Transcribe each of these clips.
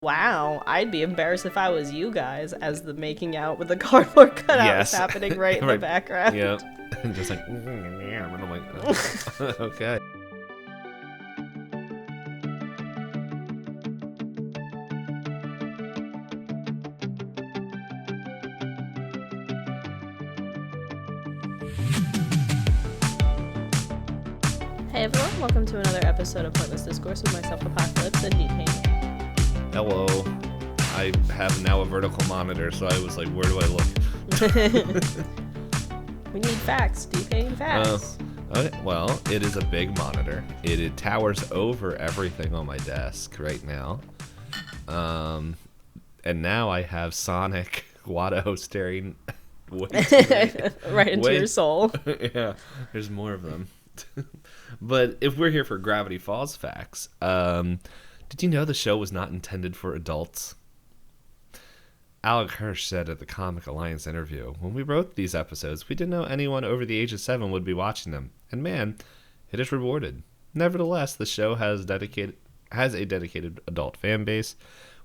Wow, I'd be embarrassed if I was you guys as the making out with the cardboard cutout is happening right in the background. Yep. And just like, and I'm like, oh, okay. Hey everyone, welcome to another episode of Pointless Discourse with myself, Hoppocalypse, and Itisdpayne. Hello. I have now a vertical monitor, so I was like, where do I look? We need facts, Itisdpayne, facts. Okay, well, it is a big monitor. It towers over everything on my desk right now. And now I have Sonic Watto staring right into your soul. Yeah, there's more of them. But if we're here for Gravity Falls facts, did you know the show was not intended for adults? Alec Hirsch said at the Comic Alliance interview, "When we wrote these episodes, we didn't know anyone over the age of 7 would be watching them. And man, it is rewarded. Nevertheless, the show has a dedicated adult fan base,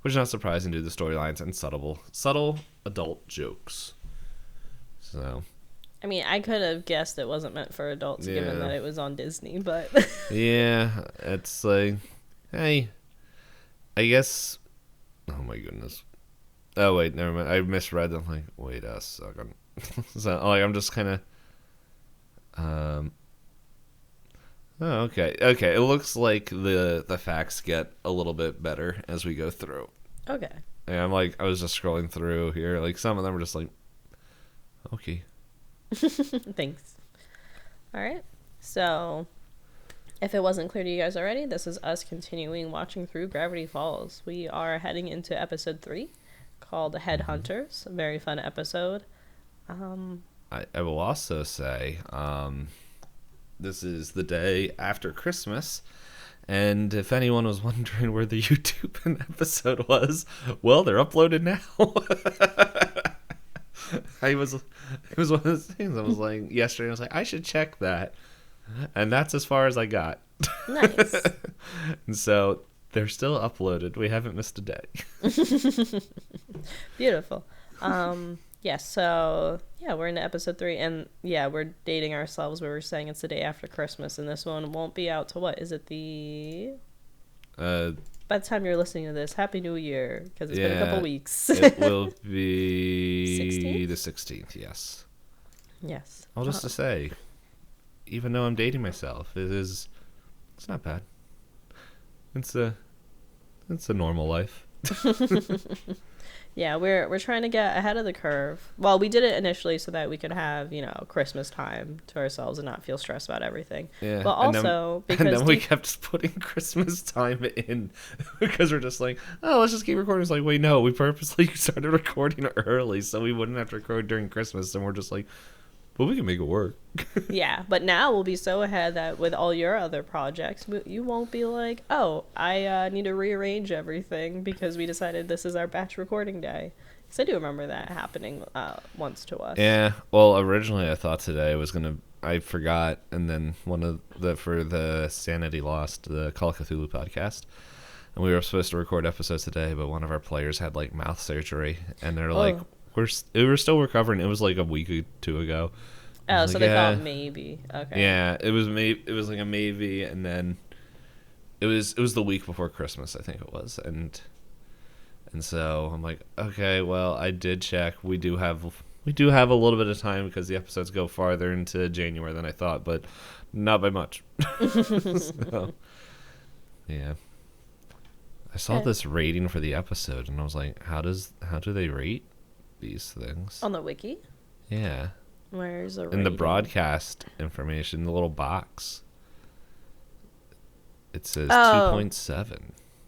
which is not surprising due to the storylines and subtle adult jokes." So... I mean, I could have guessed it wasn't meant for adults given that it was on Disney, but... Yeah, it's like, hey, I guess... Oh my goodness. Oh wait, never mind. I misread them. Like, wait a second. So, like, I'm just kind of... Oh, okay. Okay, it looks like the facts get a little bit better as we go through. Okay. And I was just scrolling through here. Like, some of them are just like, okay. Thanks. All right. So, if it wasn't clear to you guys already, this is us continuing watching through Gravity Falls. We are heading into episode 3 called Headhunters. A very fun episode. I will also say, this is the day after Christmas, and if anyone was wondering where the YouTube episode was, well, they're uploaded now. It was one of those things. I was like, yesterday, I was like, I should check that. And that's as far as I got. Nice. And so they're still uploaded. We haven't missed a day. Beautiful. So, we're into episode 3. And, we're dating ourselves where we're saying it's the day after Christmas. And this one won't be out till what? Is it the... By the time you're listening to this, Happy New Year, because it's been a couple weeks. It will be 16th? the 16th, yes. Yes. I'll just to say, even though I'm dating myself, it's not bad. It's a normal life. Yeah, we're trying to get ahead of the curve. Well, we did it initially so that we could have, Christmas time to ourselves and not feel stressed about everything. Yeah. But also, because we kept putting Christmas time in because we're just like, oh, let's just keep recording. It's like, wait, no, we purposely started recording early so we wouldn't have to record during Christmas. And we're just like, well, we can make it work. Yeah, but now we'll be so ahead that with all your other projects, you won't be like, oh, I need to rearrange everything because we decided this is our batch recording day. Because I do remember that happening once to us. Yeah, well, originally I thought today I forgot, and then for the Sanity Lost, the Call of Cthulhu podcast, and we were supposed to record episodes today, but one of our players had, mouth surgery, and they're like, we're still recovering. It was a week or two ago. Oh, so they thought maybe. Okay. Yeah, it was like a maybe, and then it was the week before Christmas, I think it was, and so I'm like, okay, well, I did check. We do have a little bit of time because the episodes go farther into January than I thought, but not by much. So, yeah. I saw this rating for the episode, and I was like, how do they rate these things? On the wiki? Yeah. Where's the rating? In the broadcast information, the little box, it says 2.7.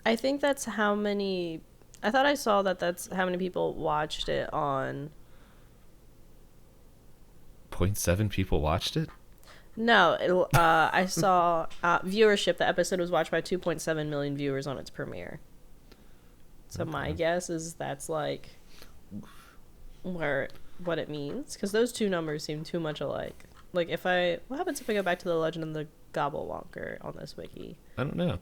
I think that's how many... I thought I saw that's how many people watched it on... 0.7 people watched it? No, I saw viewership. The episode was watched by 2.7 million viewers on its premiere. So my guess is that's what it means, because those two numbers seem too much alike. What happens if I go back to the Legend of the Gobblewonker on this wiki? I don't know.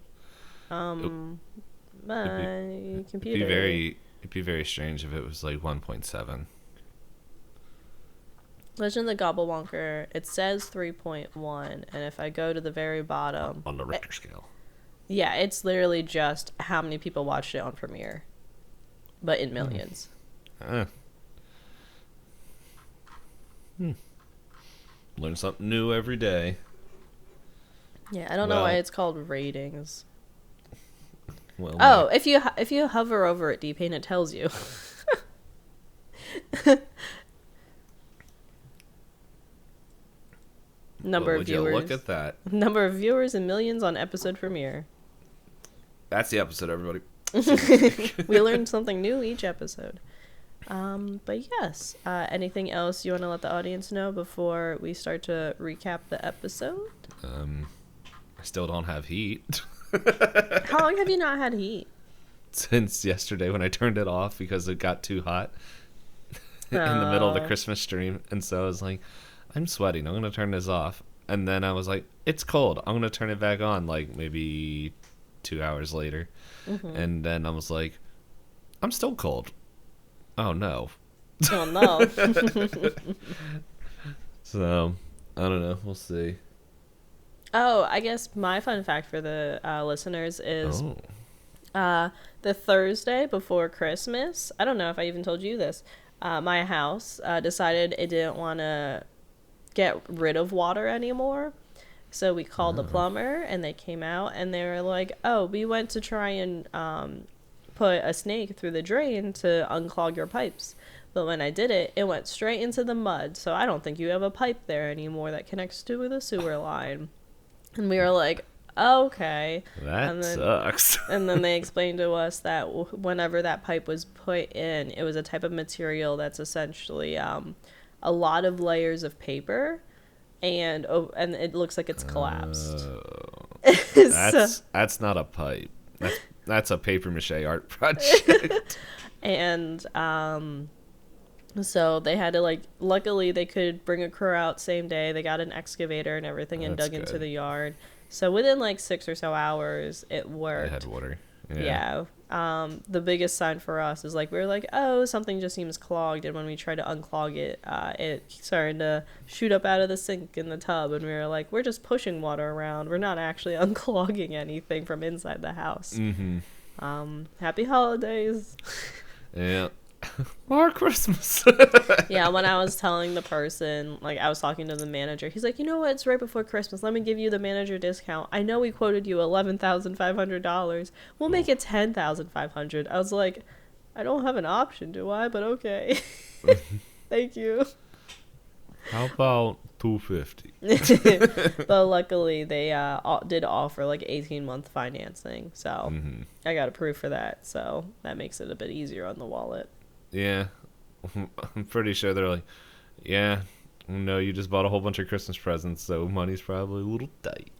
My computer. It'd be very strange if it was like 1.7. Legend of the Gobblewonker, it says 3.1, and if I go to the very bottom... On the Richter scale. Yeah, it's literally just how many people watched it on Premiere. But in millions. Learn something new every day. Yeah, I don't know why it's called ratings. Well, oh, if you hover over it, Dpayne, it tells you. Number of viewers. Look at that. Number of viewers in millions on episode premiere. That's the episode, everybody. We learned something new each episode. But yes, anything else you want to let the audience know before we start to recap the episode? I still don't have heat. How long have you not had heat? Since yesterday when I turned it off because it got too hot in the middle of the Christmas stream. And so I was like, I'm sweating. I'm going to turn this off. And then I was like, it's cold. I'm going to turn it back on like maybe 2 hours later. Mm-hmm. And then I was like, I'm still cold. Oh, no. Oh, no. So, I don't know. We'll see. Oh, I guess my fun fact for the listeners is the Thursday before Christmas, I don't know if I even told you this, my house decided it didn't want to get rid of water anymore. So we called the plumber, and they came out, and they were like, oh, we went to try and put a snake through the drain to unclog your pipes. But when I did it, it went straight into the mud. So I don't think you have a pipe there anymore that connects to the sewer line. And we were like, okay. That sucks. And then they explained to us that whenever that pipe was put in, it was a type of material that's essentially a lot of layers of paper, and it looks like it's collapsed. That's not a pipe. That's a paper mache art project. And so they had to luckily they could bring a crew out same day. They got an excavator and everything and dug into the yard. So within 6 or so hours it worked. It had water. Yeah. The biggest sign for us is we were like, oh, something just seems clogged, and when we tried to unclog it, it started to shoot up out of the sink in the tub, and we were like, we're just pushing water around. We're not actually unclogging anything from inside the house. Mm-hmm. Happy holidays. Yeah. Or Christmas. Yeah, when I was telling the person, I was talking to the manager, he's like, you know what, it's right before Christmas, let me give you the manager discount. I know we quoted you $11,500, we'll make it $10,500. I was like, I don't have an option, do I? But okay. Thank you. How about $250? But luckily they did offer 18-month financing, so I got approved for that, so that makes it a bit easier on the wallet. Yeah, I'm pretty sure they're like, yeah, no, you just bought a whole bunch of Christmas presents, so money's probably a little tight.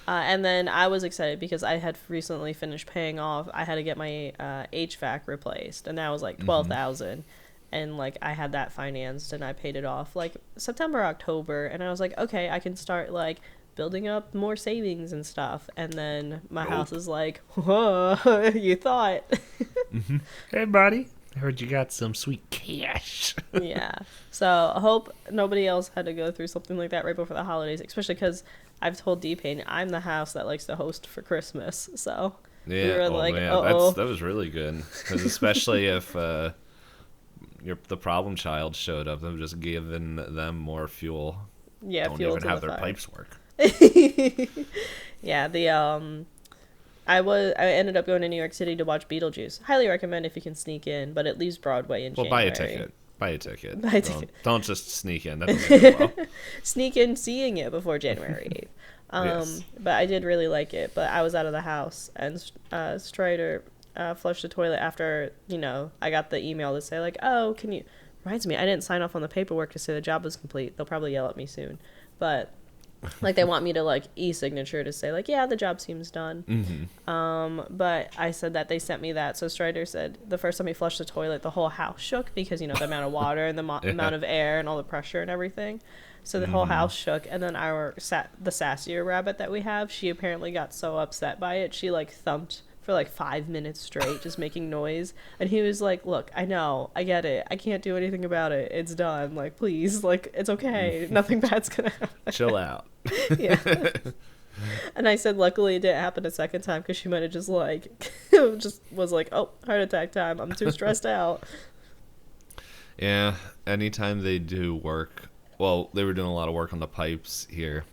And then I was excited because I had recently finished paying off. I had to get my HVAC replaced, and that was $12,000. And I had that financed, and I paid it off September, October, and I was like, okay, I can start building up more savings and stuff. And then my house is like, whoa, you thought. Hey, buddy. I heard you got some sweet cash. Yeah. So I hope nobody else had to go through something like that right before the holidays, especially because I've told Dpayne I'm the house that likes to host for Christmas. So yeah, we were that was really good. Because especially if the problem child showed up, I'm just giving them more fuel. Yeah, don't fuel even to have the their fire. pipes work. Yeah, I ended up going to New York City to watch Beetlejuice. Highly recommend if you can sneak in, but it leaves Broadway in January. Buy a ticket. Buy a ticket. Don't just sneak in. That doesn't go well. Sneak in seeing it before January 8th. Yes. But I did really like it. But I was out of the house, and Strider flushed the toilet after, I got the email to say, oh, can you... Reminds me, I didn't sign off on the paperwork to say the job was complete. They'll probably yell at me soon. But... they want me to e-signature to say yeah, the job seems done. Mm-hmm. But I said that they sent me that. So Strider said the first time he flushed the toilet, the whole house shook because the amount of water and the amount of air and all the pressure and everything. So the whole house shook. And then the sassier rabbit that we have, she apparently got so upset by it, she thumped for like 5 minutes straight, just making noise. And he was like, look, I know, I get it, I can't do anything about it, it's done, like, please, like, it's okay, nothing bad's gonna happen. Chill out. Yeah. And I said luckily it didn't happen a second time, because she might have just like just was like, oh, heart attack time, I'm too stressed out. Yeah, anytime they do work, well, they were doing a lot of work on the pipes here,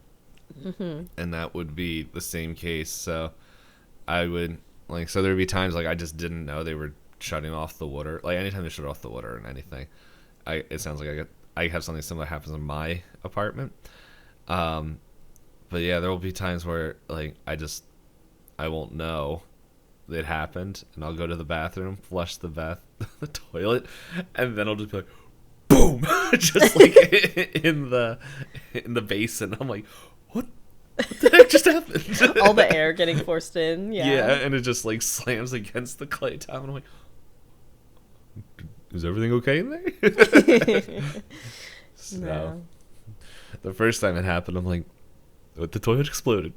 and that would be the same case. So I would, like, so there would be times, like, I just didn't know they were shutting off the water. Like, anytime they shut off the water and anything, it sounds like I have something similar happens in my apartment. But yeah, there will be times where, like, I won't know it happened, and I'll go to the bathroom, flush the toilet, and then I'll just be like, boom, just like in the basin. I'm like, what the heck just happened? All the air getting forced in. Yeah, and it just like slams against the clay tile, and I'm like, is everything okay in there? So no. The first time it happened, I'm like, the toilet exploded.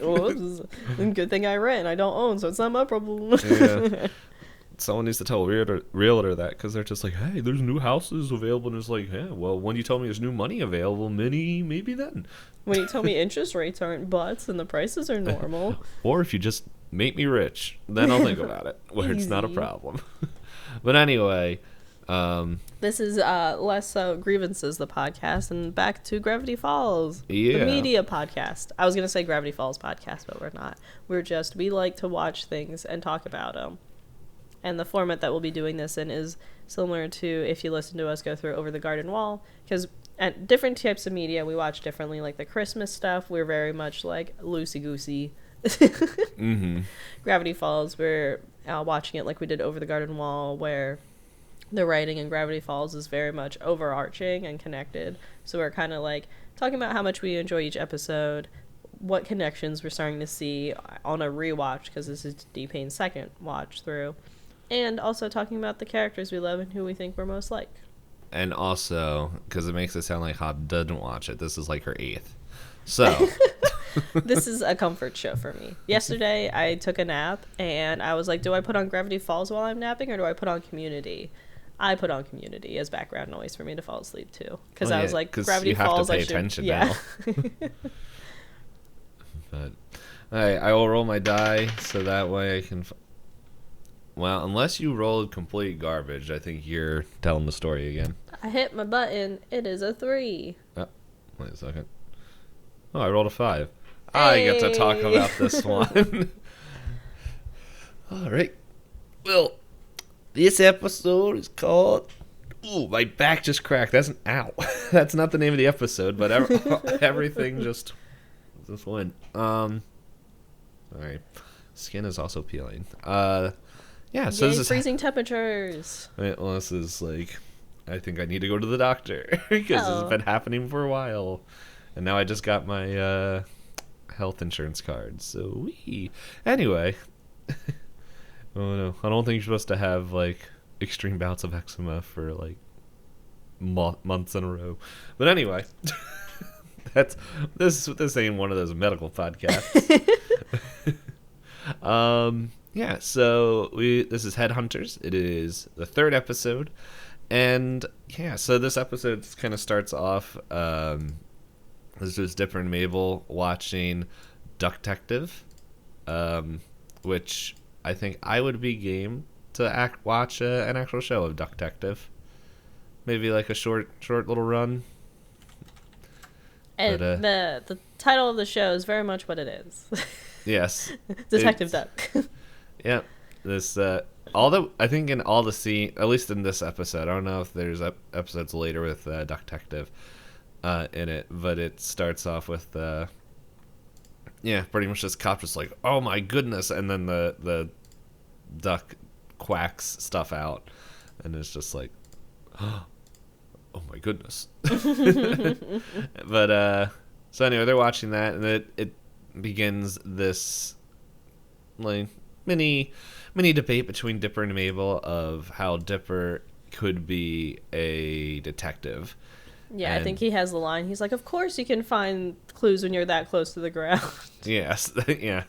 Well, this is a good thing I rent. I don't own, so it's not my problem. Yeah. Someone needs to tell a realtor that, because they're just like, hey, there's new houses available. And it's like, yeah, well, when you tell me there's new money available, maybe then. When you tell me interest rates aren't butts and the prices are normal. Or if you just make me rich, then I'll think about it, where it's not a problem. But anyway. This is Less Grievances, the podcast, and back to Gravity Falls, the media podcast. I was going to say Gravity Falls podcast, but we're not. We like to watch things and talk about them. And the format that we'll be doing this in is similar to if you listen to us go through Over the Garden Wall, because at different types of media we watch differently. Like the Christmas stuff, we're very much like loosey-goosey. Gravity Falls, we're watching it like we did Over the Garden Wall, where the writing in Gravity Falls is very much overarching and connected. So we're kind of like talking about how much we enjoy each episode, what connections we're starting to see on a rewatch, because this is Itisdpayne's second watch through, and also talking about the characters we love and who we think we're most like. And also, because it makes it sound like Hop doesn't watch it, this is like her 8th. So this is a comfort show for me. Yesterday I took a nap and I was like, do I put on Gravity Falls while I'm napping, or do I put on Community? I put on Community as background noise for me to fall asleep to, because I was like, Gravity Falls, you have to pay attention now. But I will roll my die so that way I can. Well, unless you rolled complete garbage, I think you're telling the story again. I hit my button. It is a 3. Oh, wait a second. Oh, I rolled a 5. Hey. I get to talk about this one. All right. Well, this episode is called... Ooh, my back just cracked. That's an ow. That's not the name of the episode, but everything just went. All right. Skin is also peeling. Yeah, so Yay, this is freezing temperatures. Well, this is like, I think I need to go to the doctor because this has been happening for a while, and now I just got my health insurance card. So anyway, oh no, I don't think you're supposed to have like extreme bouts of eczema for like months in a row. But anyway, this ain't one of those medical podcasts. Yeah, so this is Headhunters. It is the 3rd episode, and yeah, so this episode kind of starts off. This is Dipper and Mabel watching Duck Detective, which I think I would be game to watch an actual show of Duck Detective. Maybe like a short little run. And but, the title of the show is very much what it is. Yes. Detective Duck. Yeah. This I think in all the scene, at least in this episode, I don't know if there's episodes later with Duck Detective in it, but it starts off with pretty much this cop just like, oh my goodness, and then the duck quacks stuff out, and it's just like, oh my goodness. But so anyway, they're watching that, and it begins this like mini debate between Dipper and Mabel of how Dipper could be a detective, Yeah, I think he has the line. He's like, of course you can find clues when you're that close to the ground. Yes, yeah.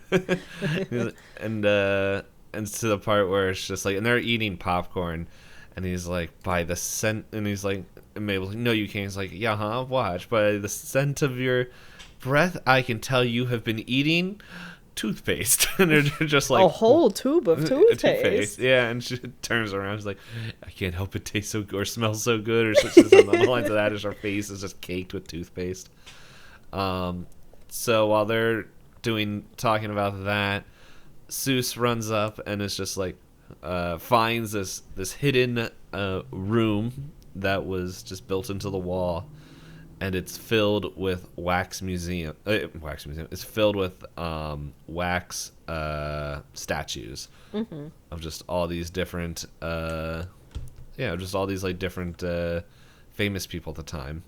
and to the part where it's just like, and they're eating popcorn, and he's like, by the scent, and he's like, and Mabel's like, no, you can't. He's like, yeah, huh? Watch. By the scent of your breath, I can tell you have been eating toothpaste. And they're just like, a whole tube of toothpaste. Yeah, and she turns around. She's like, I can't help it taste so good or smell so good, or something along the lines of that. As her face is just caked with toothpaste. So while they're talking about that, Seuss runs up and is just like, finds this hidden room that was just built into the wall, and it's filled with wax museum. It's filled with wax statues of just all these different, just all these like different famous people at the time.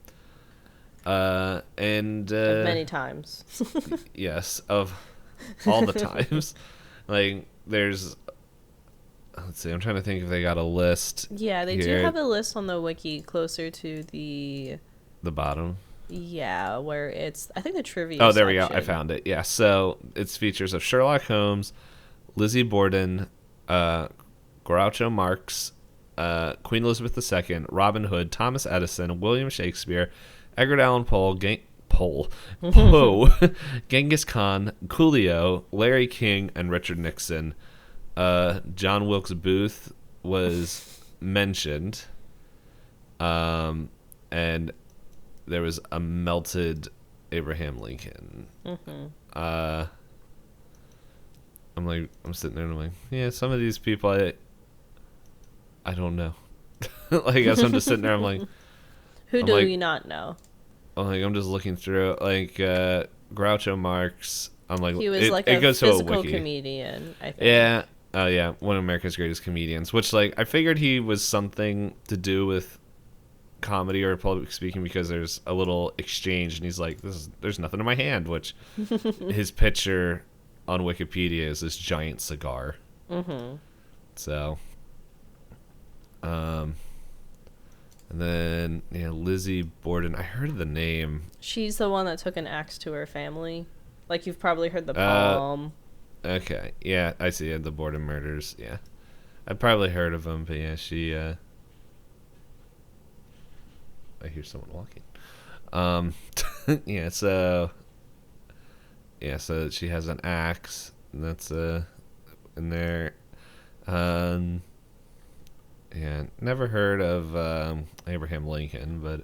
And many times. Yes, of all the times. Like, there's, let's see, I'm trying to think if they got a list. Yeah, they here. do have a list on the wiki closer to the bottom. Yeah, where it's, I think, the trivia Oh, there we go. section. I found it. Yeah, so it's features of Sherlock Holmes, Lizzie Borden, Groucho Marx, Queen Elizabeth II, Robin Hood, Thomas Edison, William Shakespeare, Edgar Allan Poe, Genghis Khan, Coolio, Larry King, and Richard Nixon. John Wilkes Booth was mentioned, and there was a melted Abraham Lincoln. I'm sitting there and I'm like, yeah, some of these people I don't know. Like, I guess I'm just sitting there. I'm like, who do we not know? I'm just looking through like Groucho Marx. I'm like, he was like a physical comedian, I think. Yeah. Oh yeah, one of America's greatest comedians. Which, like, I figured he was something to do with comedy or public speaking, because there's a little exchange and he's like, there's nothing in my hand, which his picture on Wikipedia is this giant cigar. So and then Lizzie Borden, I heard the name. She's the one that took an axe to her family. Like, you've probably heard the poem. Okay, yeah, I see. The Borden murders. Yeah, I've probably heard of them, but yeah, she I hear someone walking. So she has an axe, and that's in there. Never heard of Abraham Lincoln, but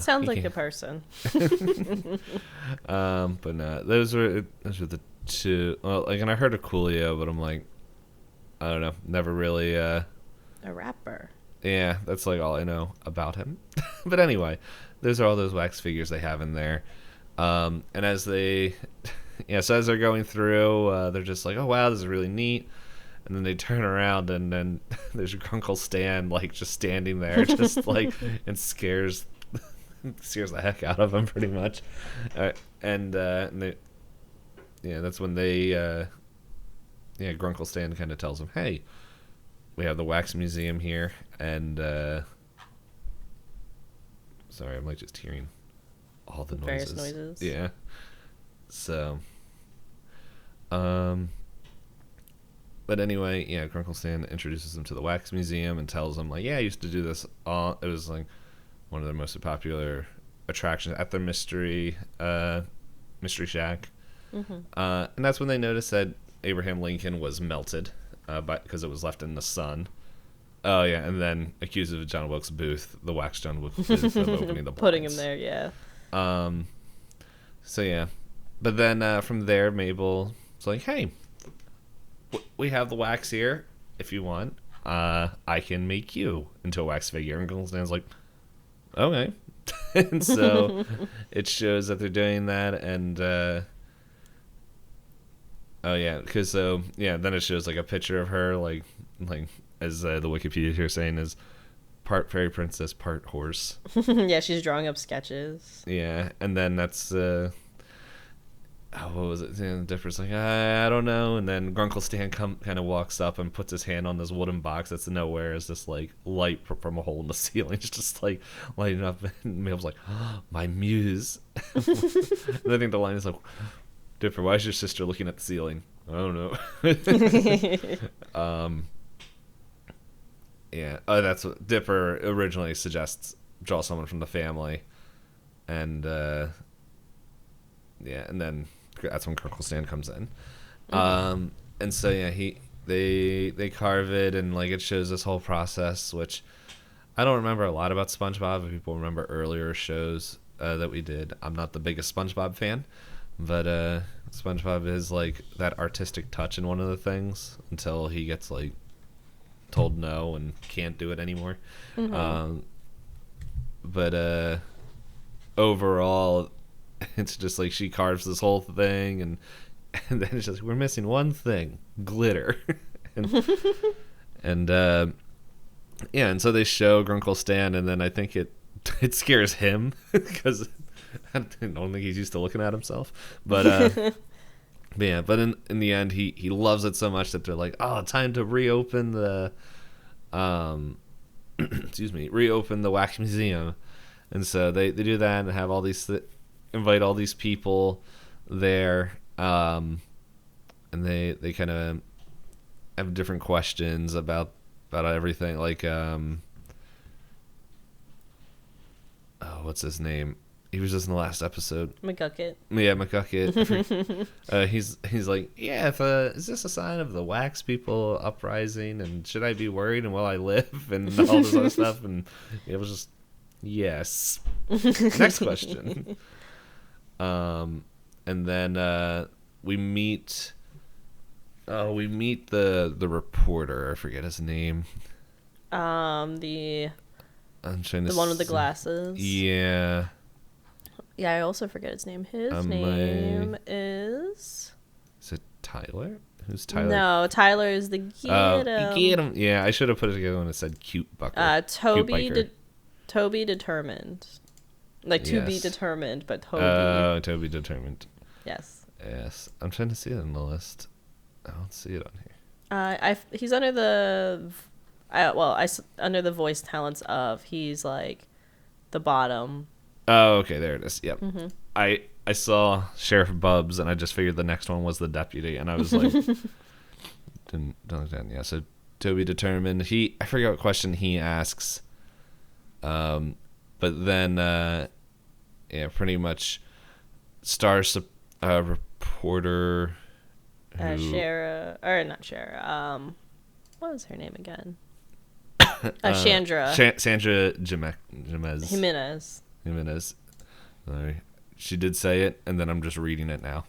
sounds like a person. But no, those were the two. Well, like, and I heard of Coolio, but I'm like, I don't know, never really a rapper. Yeah, that's like all I know about him. But anyway, those are all those wax figures they have in there. And as they, so as they're going through, they're just like, oh wow, this is really neat. And then they turn around, and then there's Uncle Stan, like, just standing there, just like, and scares the heck out of him, pretty much. And they, that's when they, Grunkle Stan kind of tells him, hey, we have the wax museum here, and sorry, I'm like just hearing all the noises. Various noises. Yeah. So, but anyway, Grunkle Stan introduces him to the wax museum and tells him, like, yeah, I used to do this. It was like one of their most popular attractions at their mystery shack. And that's when they noticed that Abraham Lincoln was melted, because it was left in the sun. Oh yeah, and then accused of John Wilkes Booth, the wax John Wilkes Booth, of opening the blinds. Putting him there, yeah. So yeah, but then from there, Mabel's like, hey, we have the wax here. If you want, I can make you into a wax figure. And Uncle Stan's like, okay. And so it shows that they're doing that, and then it shows like a picture of her, like as the Wikipedia here saying, is part fairy princess, part horse. Yeah, she's drawing up sketches. Yeah, and then that's what was it? And Dipper's like, I don't know. And then Grunkle Stan kind of walks up and puts his hand on this wooden box that's nowhere as this like light from a hole in the ceiling. It's just like lighting up. And Mabel's like, oh, my muse. And I think the line is like, Dipper, why is your sister looking at the ceiling? I don't know. Yeah. Oh, that's what Dipper originally suggests. Draw someone from the family. And, yeah, and then that's when Grunkle Stan comes in. And so, yeah, they carve it, and, like, it shows this whole process, which I don't remember a lot about SpongeBob. If people remember earlier shows that we did. I'm not the biggest SpongeBob fan, but SpongeBob is, like, that artistic touch in one of the things until he gets, like, told no and can't do it anymore. But overall, it's just like she carves this whole thing, and then it's just, we're missing one thing, glitter. and yeah, and so they show Grunkle Stan, and then I think it scares him because I don't think he's used to looking at himself. But yeah, but in the end, he loves it so much that they're like, oh, time to reopen the reopen the wax museum. And so they do that and have all these invite all these people there, and they kind of have different questions about everything, like oh, what's his name? He was just in the last episode. McGucket. Yeah, McGucket. He's like, yeah, is this a sign of the wax people uprising, and should I be worried, and will I live, and all this other stuff? And it was just, yes. Next question. And then we meet the reporter. I forget his name. The one with the glasses. Yeah. Yeah, I also forget his name. His name is... Is it Tyler? Who's Tyler? No, Tyler is the get him. Yeah, I should have put it together when it said cute bucker. Toby Determined. Like, to be determined, but Toby. Oh, Toby Determined. Yes. Yes. I'm trying to see it in the list. I don't see it on here. He's under the... under the voice talents of... He's, like, the bottom... Oh, okay, there it is. Yep. Mm-hmm. I saw Sheriff Bubs, and I just figured the next one was the deputy, and I was like, didn't understand. Yeah, so Toby Determined. I forget what question he asks, but then, yeah, pretty much stars reporter. Not Shara. What was her name again? Sandra. Sandra Jimenez. Sorry. She did say it, and then I'm just reading it now.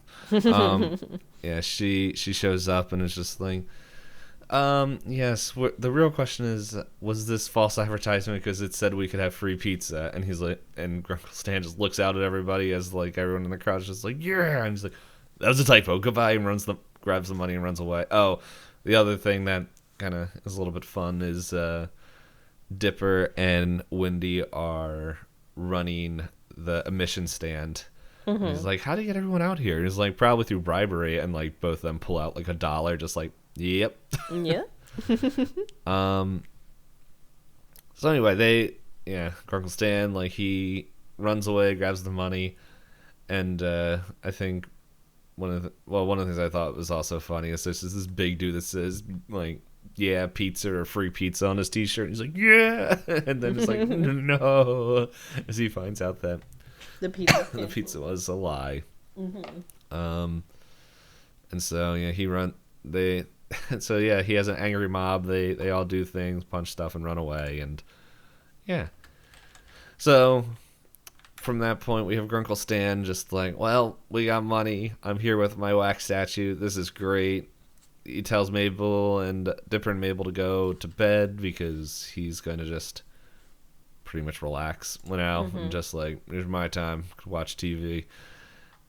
Yeah, she shows up, and it's just like, yes, the real question is, was this false advertisement because it said we could have free pizza? And he's like, and Grunkle Stan just looks out at everybody as like everyone in the crowd is just like, yeah, and he's like, that was a typo, goodbye, and grabs the money and runs away. Oh, the other thing that kind of is a little bit fun is Dipper and Wendy are running the emission stand. Mm-hmm. He's like, how do you get everyone out here? And he's like, probably through bribery, and like both of them pull out like $1, just like, yep. Yeah. So anyway, Grunkle Stan, like, he runs away, grabs the money, and I think one of the things I thought was also funny is there's this big dude that says like, yeah, pizza or free pizza on his t-shirt. He's like, yeah, and then it's like, no, as he finds out that the pizza was a lie. Mm-hmm. And so yeah, he has an angry mob. They all do things, punch stuff, and run away. And yeah, so from that point, we have Grunkle Stan just like, well, we got money. I'm here with my wax statue. This is great. He tells Mabel and Dipper and Mabel to go to bed because he's going to just pretty much relax now. Mm-hmm. And just like, here's my time to watch TV.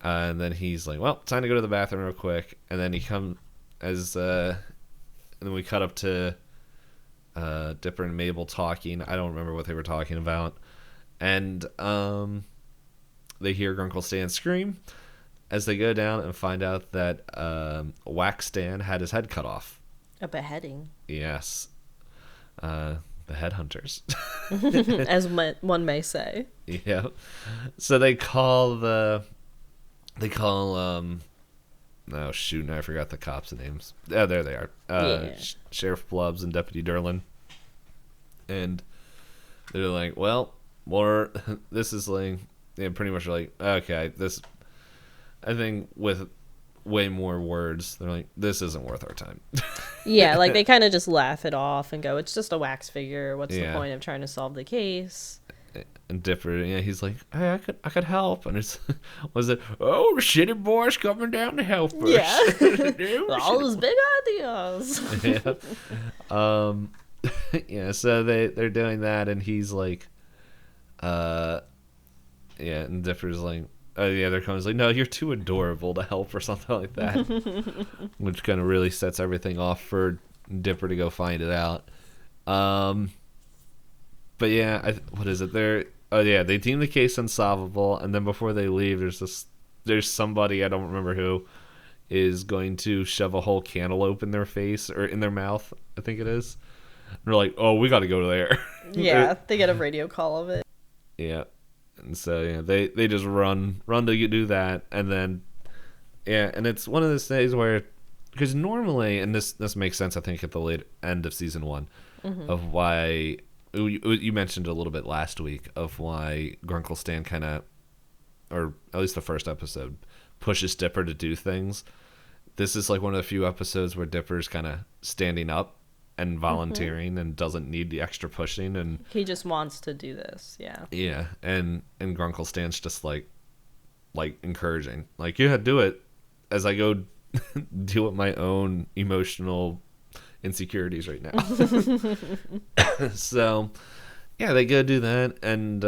And then he's like, well, time to go to the bathroom real quick. And then he comes and then we cut up to Dipper and Mabel talking. I don't remember what they were talking about. And they hear Grunkle Stan scream. as they go down and find out that Wax Stan had his head cut off. A beheading. Yes. The headhunters. As one may say. Yeah. So they call oh shoot, now I forgot the cops' names. Oh, there they are. Sheriff Blubbs and Deputy Derlin. And they're like, well, this is like, pretty much like, okay, this, I think with way more words, they're like, this isn't worth our time. Yeah, like they kind of just laugh it off and go, it's just a wax figure. What's the point of trying to solve the case? And Dipper, he's like, hey, I could help. And it's, was it, oh, the shitty boy's coming down to help us. Yeah. All those big ideas. Yeah. So they're doing that, and he's like, and Dipper's like, oh yeah, they're coming. He's like, no, you're too adorable to help, or something like that, which kind of really sets everything off for Dipper to go find it out. But yeah, what is it? They deem the case unsolvable, and then before they leave, there's somebody, I don't remember who, is going to shove a whole cantaloupe in their face or in their mouth, I think it is. And they're like, oh, we got to go there. Yeah, they get a radio call of it. Yeah, and so they just run to do that, and then and it's one of those days where, because normally, and this makes sense, I think, at the late end of season 1, of why. You mentioned a little bit last week of why Grunkle Stan kind of, or at least the first episode, pushes Dipper to do things. This is like one of the few episodes where Dipper's kind of standing up and volunteering and doesn't need the extra pushing, and he just wants to do this. Yeah, and Grunkle Stan's just like encouraging, like, yeah, do it, as I go deal with my own emotional insecurities right now. So yeah, they go do that, and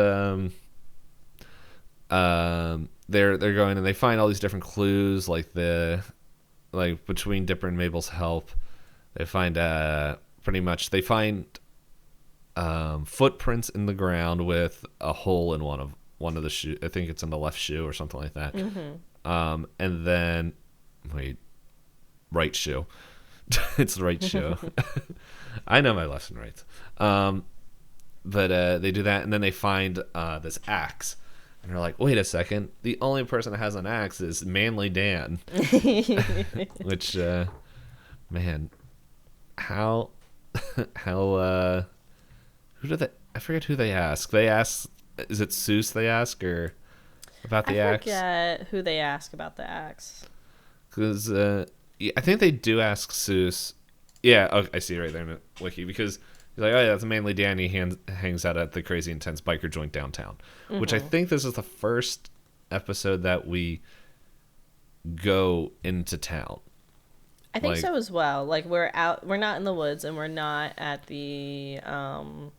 they're going, and they find all these different clues, like between Dipper and Mabel's help, they find they find footprints in the ground with a hole in one of the shoe. I think it's in the left shoe or something like that. And then right shoe. It's the right shoe. I know my left and right. But they do that, and then they find this axe, and they're like, wait a second, the only person that has an axe is Manly Dan. Which man, how who do they, I forget who they ask. They ask, is it Seuss they ask, or about the axe? I forget who they ask about the axe, because I think they do ask Seuss. Yeah, I see it right there in the wiki, because he's like, oh yeah, that's Manly Dan. He hangs out at the Crazy Intense biker joint downtown, which I think this is the first episode that we go into town. I think so as well. Like, we're not in the woods, and we're not at the pier.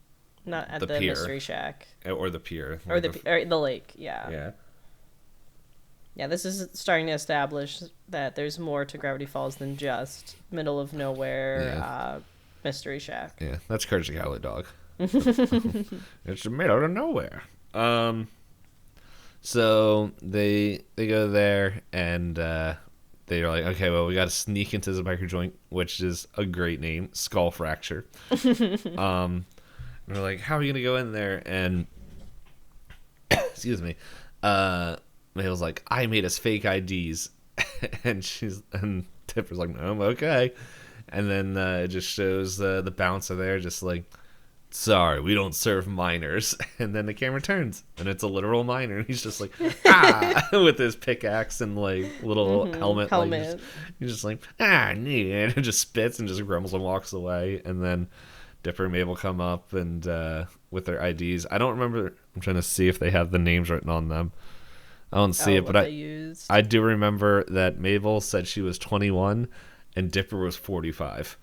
Mystery Shack or the pier or the lake. Yeah. This is starting to establish that there's more to Gravity Falls than just middle of nowhere Mystery Shack. Yeah, that's Courage the Cowardly Dog. It's the middle of nowhere. So they go there, and they're like, okay, well, we got to sneak into the biker joint, which is a great name, Skull Fracture. And they're like, how are you gonna go in there? And excuse me, Mabel's like, I made us fake IDs. and Tipper's like, okay. And then it just shows the bouncer there just like, sorry, we don't serve minors. And then the camera turns, and it's a literal minor, and he's just like, with his pickaxe and like little helmet. Like, he's just like, nee, and it just spits and just grumbles and walks away. And then Dipper and Mabel come up, and with their IDs. I don't remember. I'm trying to see if they have the names written on them. I don't see it, but I do remember that Mabel said she was 21 and Dipper was 45.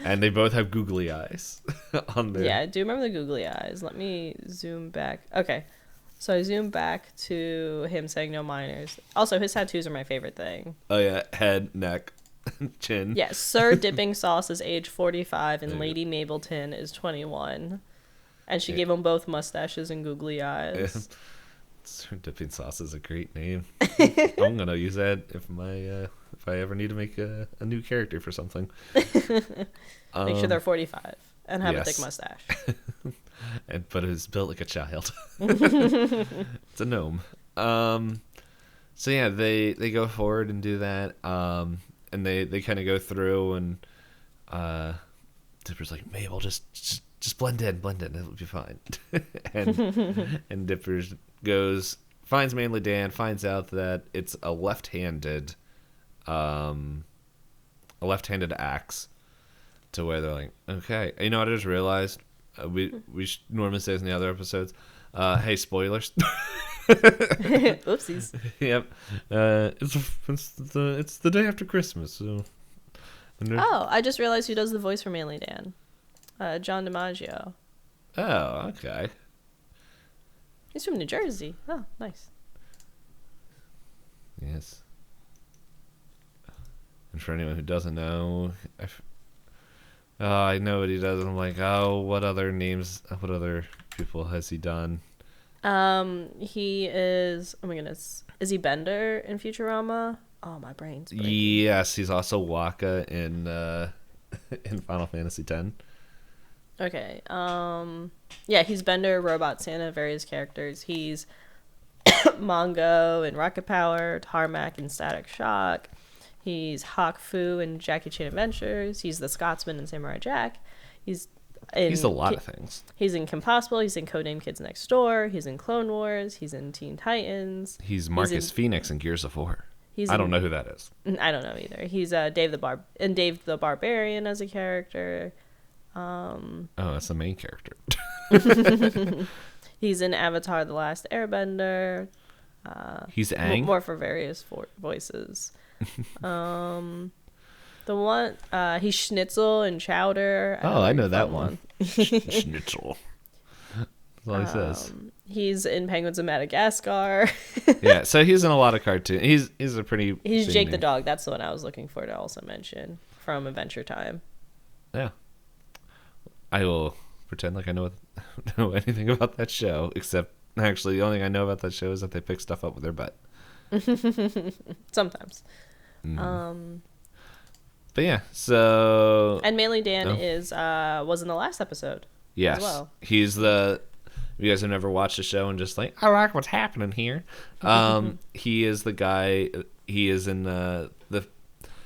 And they both have googly eyes on there. Yeah, I do remember the googly eyes. Let me zoom back. Okay. So I zoom back to him saying no minors. Also, his tattoos are my favorite thing. Oh, yeah. Head, neck, chin. Yes. Sir Dipping Sauce is age 45 and Lady Mableton is 21. And she gave them both mustaches and googly eyes. Yeah. Dipping sauce is a great name. I'm gonna use that if I ever need to make a new character for something. Make sure they're 45 and have a thick yes. mustache. But it's built like a child. It's a gnome. So yeah, they go forward and do that. And they kind of go through, and Dipper's like, Mabel, just blend in, it'll be fine. and Dipper finds Manly Dan, finds out that it's a left-handed axe, to where they're like, okay, you know what I just realized? We normally say this in the other episodes. Hey, spoilers. Oopsies. Yep. It's the day after Christmas. So. Oh, I just realized who does the voice for Manly Dan. John DiMaggio. Oh, okay. He's from New Jersey. Oh, nice. Yes. And for anyone who doesn't know, I know what he does. And I'm like, oh, what other people has he done? He is, oh my goodness, is he Bender in Futurama? Oh, my brain's breaking. Yes, he's also Waka in Final Fantasy X. Okay, yeah, he's Bender, Robot Santa, various characters. He's Mongo in Rocket Power, Tarmac in Static Shock. He's Hawk Fu in Jackie Chan Adventures. He's the Scotsman in Samurai Jack. He's a lot of things. He's in Kim Possible. He's in Codename Kids Next Door. He's in Clone Wars. He's in Teen Titans. He's Marcus Phoenix in Gears of War. I don't know who that is. I don't know either. He's Dave the Barbarian as a character. Oh, that's the main character. He's in Avatar: The Last Airbender. He's Aang. More for various voices. The one he's Schnitzel and Chowder. I know that one. Schnitzel. That's all he says. He's in Penguins of Madagascar. Yeah, so he's in a lot of cartoons. He's a pretty. He's Jake the dog. That's the one I was looking for to also mention from Adventure Time. Yeah. I will pretend like I know anything about that show, except actually the only thing I know about that show is that they pick stuff up with their butt. Sometimes. But yeah, so and Manly Dan was in the last episode. Yes, as well. He's the. You guys have never watched the show and just like, I like what's happening here. He is the guy. He is in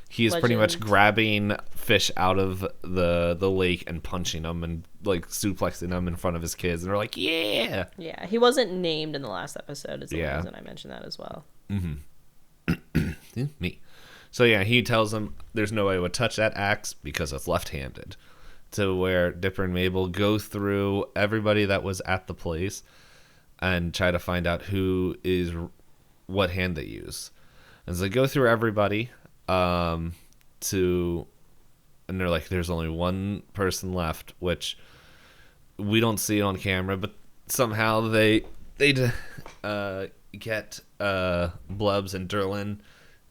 He is pretty much grabbing fish out of the lake and punching them and like suplexing them in front of his kids, and they're like, yeah. Yeah, he wasn't named in the last episode. Is the reason I mentioned that as well. Me. So yeah, he tells them there's no way I would touch that axe because it's left-handed. To where Dipper and Mabel go through everybody that was at the place and try to find out what hand they use. And so they go through everybody and they're like, there's only one person left, which we don't see on camera, but somehow they get Blubs and Derlin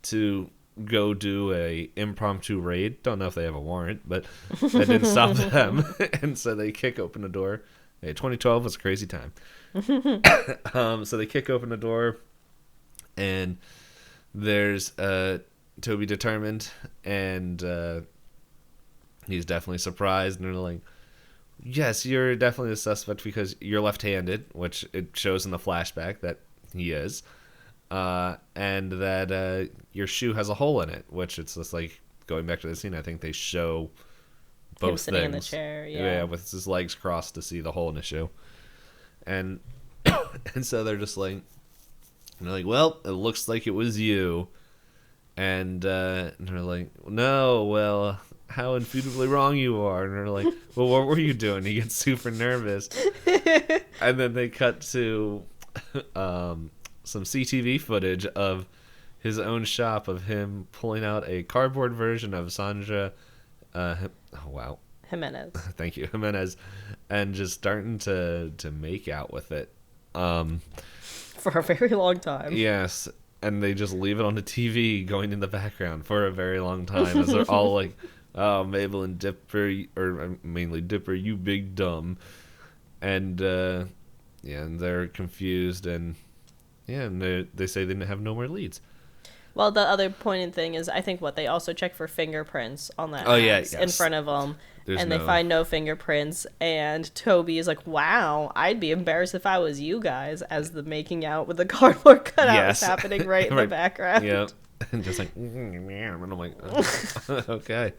to go do a impromptu raid. Don't know if they have a warrant, but that didn't stop them. And so they kick open the door. Hey, 2012 was a crazy time. So they kick open the door, and there's Toby Determined, and he's definitely surprised, and they're like, yes, you're definitely a suspect because you're left-handed, which it shows in the flashback that he is. And that your shoe has a hole in it, which it's just like going back to the scene. I think they show both sitting things. in the chair, yeah, with his legs crossed to see the hole in his shoe, and so they're just like, well, it looks like it was you, and they're like, no, well, how infutably wrong you are, and they're like, well, what were you doing? He gets super nervous, and then they cut to some CTV footage of his own shop of him pulling out a cardboard version of Sandra Jimenez. Thank you, Jimenez, and just starting to make out with it for a very long time. Yes, and they just leave it on the TV going in the background for a very long time as they're all like, oh, Mabel and Dipper, or mainly Dipper, you big dumb, and and they're confused, and Yeah, and they say they didn't have no more leads. Well, the other pointed thing is, I think they also check for fingerprints on that axe in front of them, and they find no fingerprints. And Toby is like, "Wow, I'd be embarrassed if I was you guys," as the making out with the cardboard cutout is happening right in the background. Yep, and just like, and I'm like, oh, okay.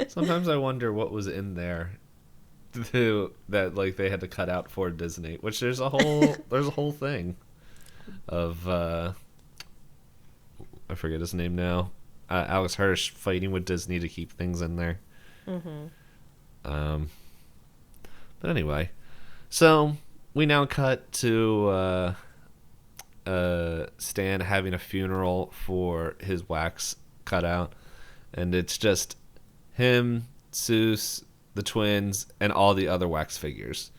Sometimes I wonder what was in there that like they had to cut out for Disney. Which there's a whole thing of. I forget his name now. Alex Hirsch fighting with Disney to keep things in there. Mm-hmm. But anyway, so we now cut to Stan having a funeral for his wax cutout, and it's just him, Seuss, the twins, and all the other wax figures,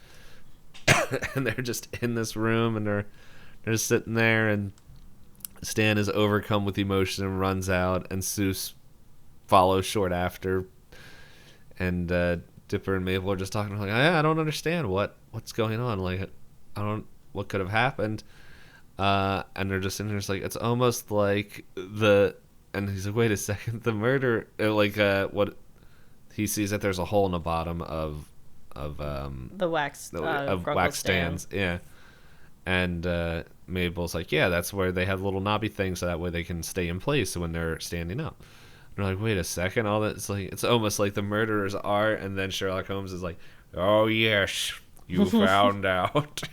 and they're just in this room, and they're just sitting there, and Stan is overcome with emotion and runs out, and Seuss follows short after. And Dipper and Mabel are just talking like, I don't understand what's going on. Like, what could have happened. And they're just in there, just like, it's almost like and he's like, wait a second, the murder, what he sees that there's a hole in the bottom of the wax wax stands, yeah. And Mabel's like, yeah, that's where they have little knobby things, so that way they can stay in place when they're standing up. And they're like, wait a second, all that's like, it's almost like the murderers are, and then Sherlock Holmes is like, oh yes, you found out.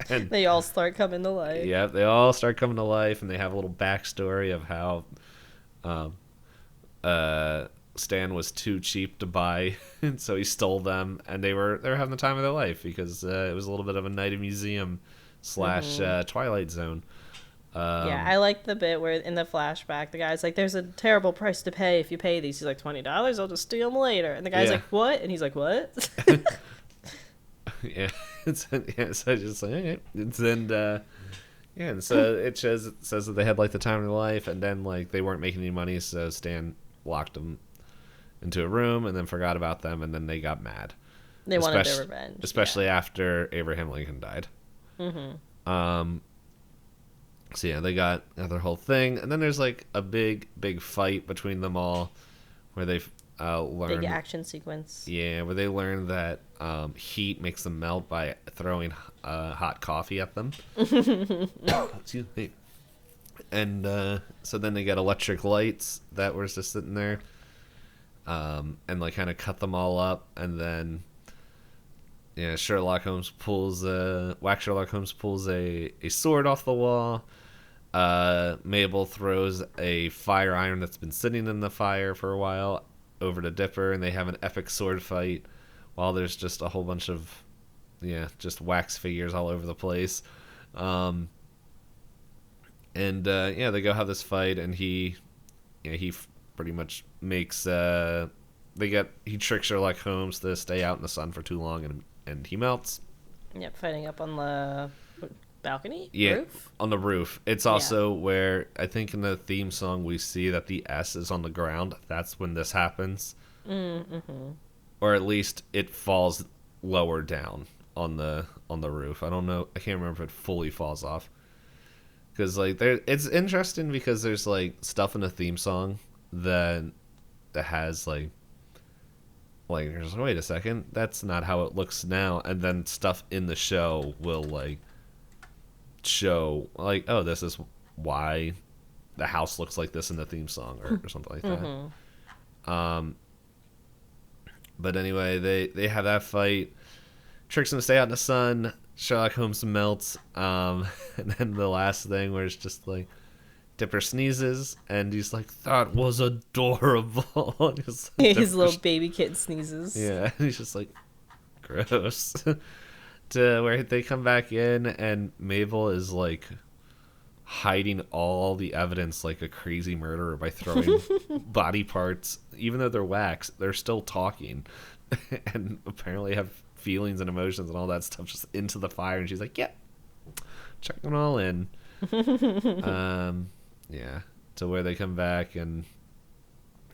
And they all start coming to life. Yeah, they all start coming to life, and they have a little backstory of how Stan was too cheap to buy, and so he stole them, and they were having the time of their life because it was a little bit of a night of museum / Twilight Zone. Yeah, I like the bit where in the flashback the guy's like, "There's a terrible price to pay if you pay these." He's like, $20. I'll just steal them later. And the guy's like, "What?" And he's like, "What?" Yeah, so just like, okay. And so it says that they had like the time of their life, and then like they weren't making any money, so Stan locked them into a room and then forgot about them, and then they got mad. They wanted their revenge, especially after Abraham Lincoln died. Mm-hmm. So yeah, they got their whole thing, and then there's like a big fight between them all, where they learn big action sequence. Yeah, where they learn that heat makes them melt by throwing hot coffee at them. Excuse me. And so then they get electric lights that were just sitting there, and like kind of cut them all up, and then Sherlock Holmes pulls a sword off the wall. Mabel throws a fire iron that's been sitting in the fire for a while over to Dipper, and they have an epic sword fight while there's just a whole bunch of just wax figures all over the place. And they go have this fight, and he pretty much makes he tricks Sherlock Holmes to stay out in the sun for too long, and he melts. Yep, fighting up on the balcony? Yeah, roof? On the roof. It's also where, I think in the theme song, we see that the S is on the ground. That's when this happens. Mm-hmm. Or at least it falls lower down on the roof. I don't know. I can't remember if it fully falls off. Because like it's interesting because there's like stuff in the theme song that has like there's wait a second, that's not how it looks now, and then stuff in the show will like show like, oh, this is why the house looks like this in the theme song or something like that. Mm-hmm. But anyway, they have that fight, tricks him to stay out in the sun. Sherlock Holmes melts, and then the last thing where it's just like Dipper sneezes, and he's like, "That was adorable." His little baby kid sneezes. Yeah, and he's just like, gross. To where they come back in, and Mabel is like hiding all the evidence like a crazy murderer by throwing body parts. Even though they're wax, they're still talking, and apparently have feelings and emotions and all that stuff just into the fire. And she's like, "Yep, check them all in." Yeah, to where they come back and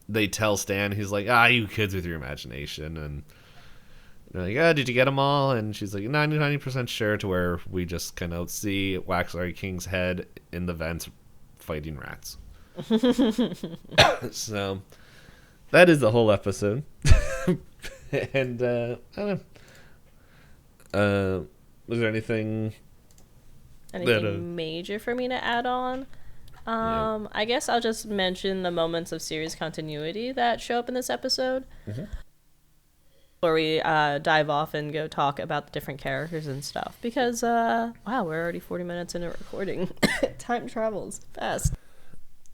they tell Stan, he's like, "You kids with your imagination," and They're like, did you get them all? And she's like, 90% sure, to where we just kind of see Wax Larry King's head in the vents fighting rats. So that is the whole episode. And I don't know. Was there anything major for me to add on? I guess I'll just mention the moments of series continuity that show up in this episode. Where we dive off and go talk about the different characters and stuff. Because, wow, we're already 40 minutes into recording. Time travels fast.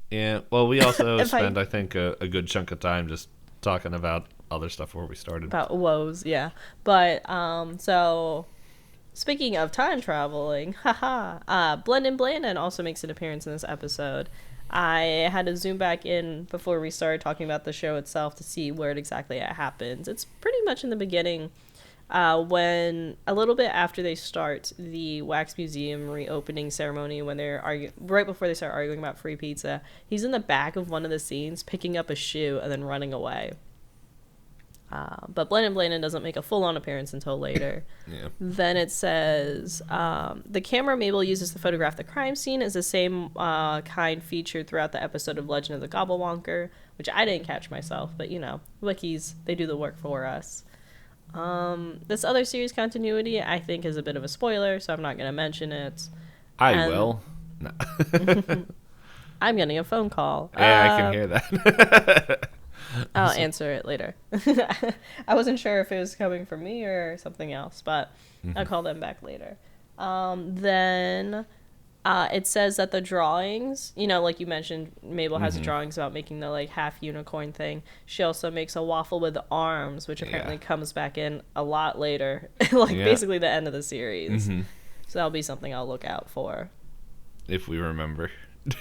Yeah, well, we also spent, I think, a good chunk of time just talking about other stuff where we started. About woes, yeah. But, so, speaking of time traveling, Blendin Blandin also makes an appearance in this episode. I had to zoom back in before we started talking about the show itself to see where exactly it happens. It's pretty much in the beginning, when a little bit after they start the Wax Museum reopening ceremony, when they're right before they start arguing about free pizza. He's in the back of one of the scenes picking up a shoe and then running away. But Blendin Blandin doesn't make a full-on appearance until later. Yeah. Then it says, the camera Mabel uses to photograph the crime scene is the same kind featured throughout the episode of Legend of the Gobblewonker, which I didn't catch myself, but wikis, they do the work for us. This other series continuity, I think, is a bit of a spoiler, so I'm not going to mention it. I will. No. I'm getting a phone call. Yeah, I can hear that. I'll answer it later. I wasn't sure if it was coming from me or something else, but I'll call them back later. Then it says that the drawings, like you mentioned, Mabel has drawings about making the half unicorn thing. She also makes a waffle with arms, which apparently comes back in a lot later, basically the end of the series. So that'll be something I'll look out for. If we remember.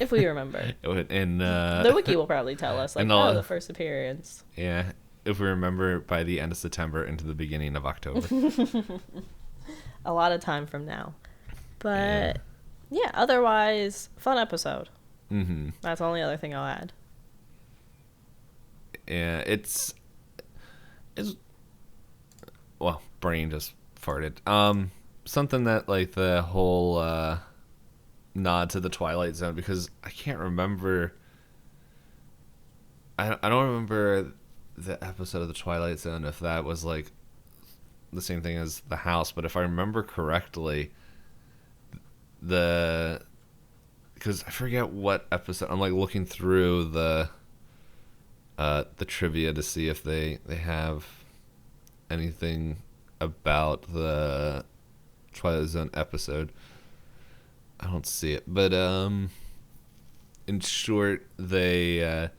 If we remember. And the wiki will probably tell us, the first appearance. Yeah, if we remember by the end of September into the beginning of October. A lot of time from now. But, otherwise, fun episode. That's the only other thing I'll add. Yeah, it's well, brain just farted. Something that, the whole... nod to the Twilight Zone, because I can't remember. I don't remember the episode of the Twilight Zone if that was the same thing as the house, but if I remember correctly, because I forget what episode. I'm looking through the trivia to see if they have anything about the Twilight Zone episode. I don't see it, but in short, they in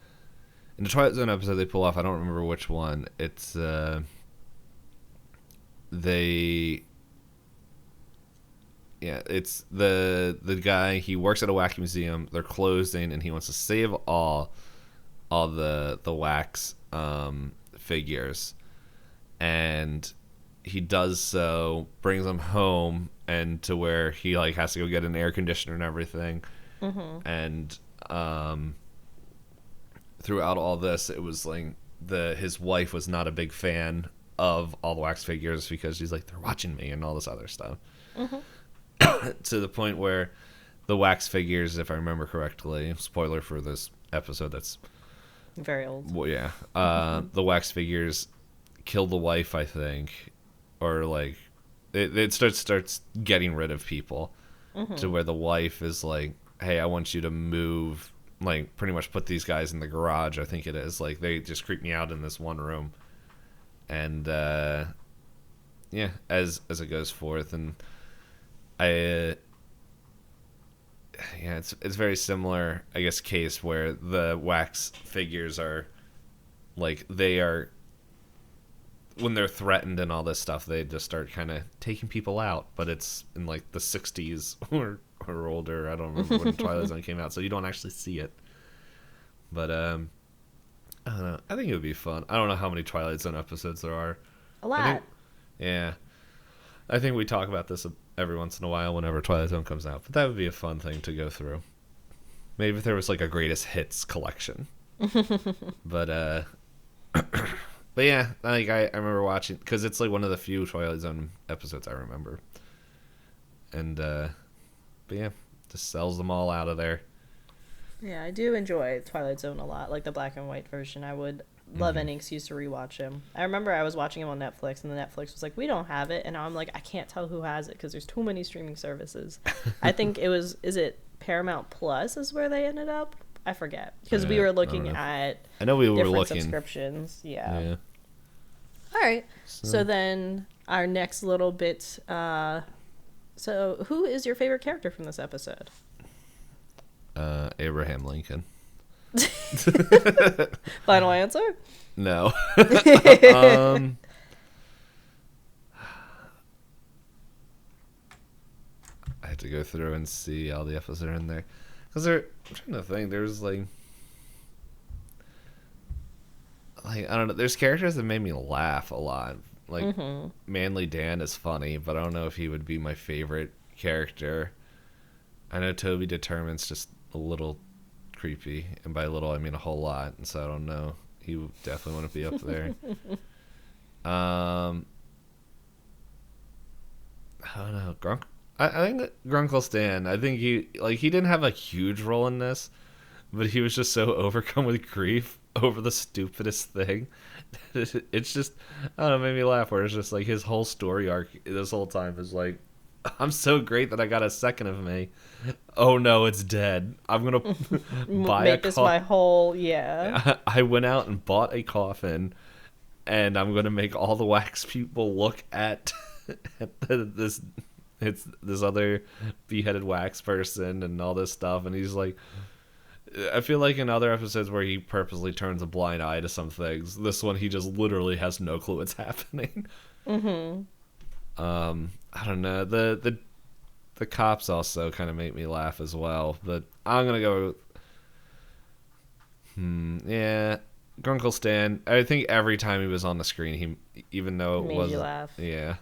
the Twilight Zone episode they pull off. I don't remember which one. It's it's the guy. He works at a wax museum. They're closing, and he wants to save all the wax figures, and he does so, brings them home, and to where he has to go get an air conditioner and everything. And throughout all this, it was his wife was not a big fan of all the wax figures, because she's they're watching me and all this other stuff. To the point where the wax figures, if I remember correctly, spoiler for this episode that's very old. Well, yeah, the wax figures kill the wife, I think. Or it starts getting rid of people, to where the wife is hey, I want you to move, pretty much put these guys in the garage, I think it is. They just creep me out in this one room. And as it goes forth, and it's very similar, I guess, case where the wax figures are they are, when they're threatened and all this stuff, they just start kind of taking people out. But it's in the 60s or older. I don't remember when Twilight Zone came out, so you don't actually see it. But I don't know. I think it would be fun. I don't know how many Twilight Zone episodes there are. A lot. I think we talk about this every once in a while whenever Twilight Zone comes out. But that would be a fun thing to go through. Maybe if there was a greatest hits collection. But But yeah, like I remember watching because it's like one of the few Twilight Zone episodes I remember. And but yeah, just sells them all out of there. Yeah, I do enjoy Twilight Zone a lot, like the black and white version. I would love any excuse to rewatch him. I remember I was watching him on Netflix, and the Netflix was like, "We don't have it," and now I'm like, I can't tell who has it because there's too many streaming services. I think it was, is it Paramount Plus is where they ended up? I forget because we were looking at. I know we were different looking subscriptions. Yeah. Yeah. All right. So then our next little bit. So who is your favorite character from this episode? Abraham Lincoln. Final answer? No. I had to go through and see all the episodes that are in there. Because I'm trying to think, there's like, I don't know, there's characters that made me laugh a lot. Like, Manly Dan is funny, but I don't know if he would be my favorite character. I know Toby Determine's just a little creepy, and by little I mean a whole lot, and so I don't know. He would definitely want to be up there. I don't know. I think Grunkle Stan. I think he didn't have a huge role in this, but he was just so overcome with grief over the stupidest thing. It's just, I don't know, made me laugh. Where it's just like his whole story arc this whole time is like, I'm so great that I got a second of me. Oh no, it's dead. I'm gonna make this my whole I went out and bought a coffin, and I'm gonna make all the wax people look at this other beheaded wax person and all this stuff. And he's like, I feel like in other episodes where he purposely turns a blind eye to some things, this one he just literally has no clue what's happening. I don't know. The cops also kind of make me laugh as well, but I'm gonna go. Yeah, Grunkle Stan. I think every time he was on the screen, even though it made you laugh. Yeah.